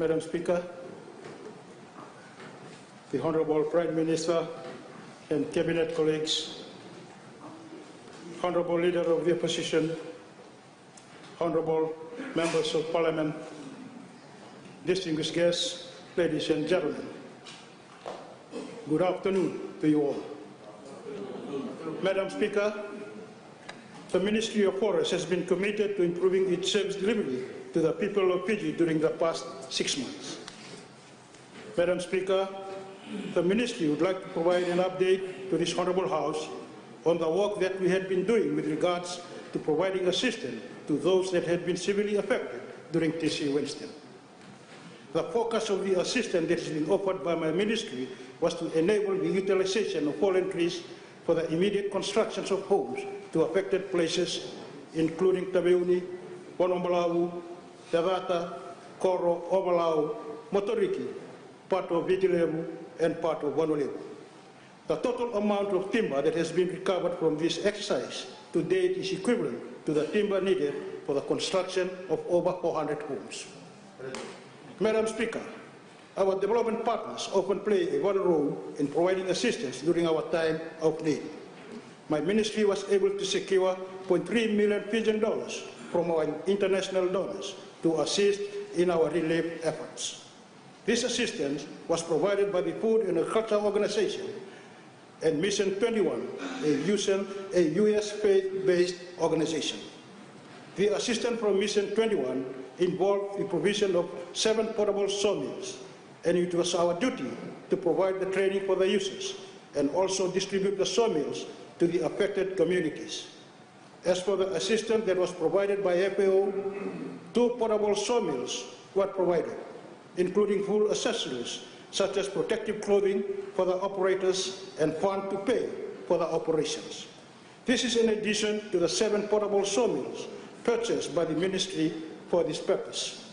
Madam Speaker, the Honorable Prime Minister and Cabinet colleagues, Honorable Leader of the Opposition, Honorable Members of Parliament, distinguished guests, ladies and gentlemen, good afternoon to you all. Madam Speaker, the Ministry of Forests has been committed to improving its service delivery to the people of Fiji during the past 6 months. Madam Speaker, the Ministry would like to provide an update to this Honourable House on the work that we had been doing with regards to providing assistance to those that had been severely affected during TC Winston. The focus of the assistance that is being offered by my Ministry was to enable the utilization of fallen trees for the immediate constructions of homes to affected places, including Taveuni, Ponombalau, Tavata, Koro, Ovalau, Motoriki, part of Vigilevu, and part of Vanuatu. The total amount of timber that has been recovered from this exercise to date is equivalent to the timber needed for the construction of over 400 homes. Madam Speaker, our development partners often play a vital role in providing assistance during our time of need. My Ministry was able to secure $0.3 million Fijian dollars from our international donors to assist in our relief efforts. This assistance was provided by the Food and Agriculture Organization and Mission 21, a U.S. faith-based organization. The assistance from Mission 21 involved the provision of 7 portable sawmills, and it was our duty to provide the training for the users and also distribute the sawmills to the affected communities. As for the assistance that was provided by FAO, 2 portable sawmills were provided, including full accessories such as protective clothing for the operators and fund to pay for the operations. This is in addition to the 7 portable sawmills purchased by the Ministry for this purpose.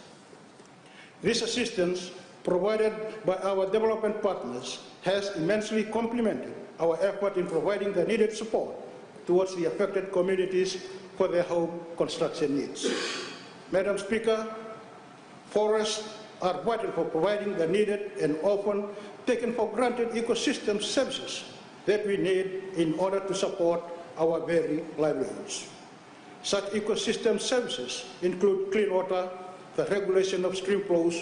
This assistance provided by our development partners has immensely complemented our effort in providing the needed support towards the affected communities for their home construction needs. Madam Speaker, forests are vital for providing the needed and often taken for granted ecosystem services that we need in order to support our very livelihoods. Such ecosystem services include clean water, the regulation of stream flows,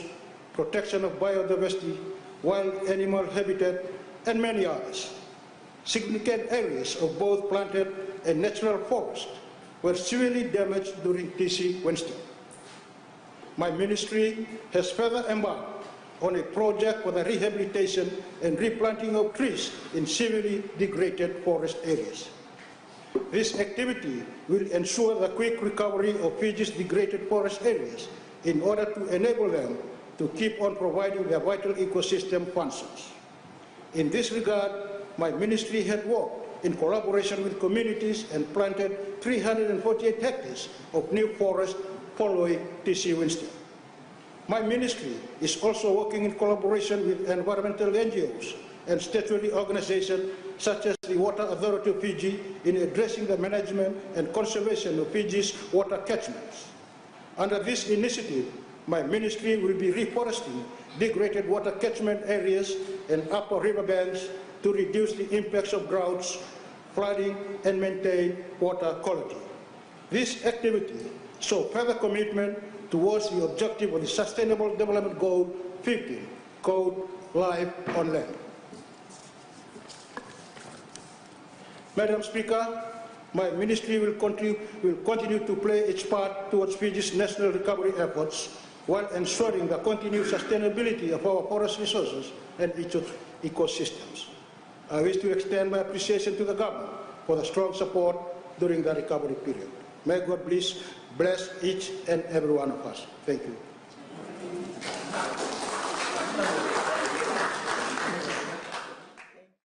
protection of biodiversity, wild animal habitat, and many others. Significant areas of both planted and natural forest were severely damaged during TC Winston. My Ministry has further embarked on a project for the rehabilitation and replanting of trees in severely degraded forest areas. This activity will ensure the quick recovery of Fiji's degraded forest areas in order to enable them to keep on providing their vital ecosystem functions. In this regard, my Ministry had worked in collaboration with communities and planted 348 hectares of new forest following TC Winston. My Ministry is also working in collaboration with environmental NGOs and statutory organizations such as the Water Authority of Fiji in addressing the management and conservation of Fiji's water catchments. Under this initiative, my Ministry will be reforesting degraded water catchment areas and upper riverbanks to reduce the impacts of droughts, flooding, and maintain water quality. This activity shows further commitment towards the objective of the Sustainable Development Goal 15, called Life on Land. Madam Speaker, my Ministry will continue to play its part towards Fiji's national recovery efforts while ensuring the continued sustainability of our forest resources and its ecosystems. I wish to extend my appreciation to the government for the strong support during the recovery period. May God bless each and every one of us. Thank you.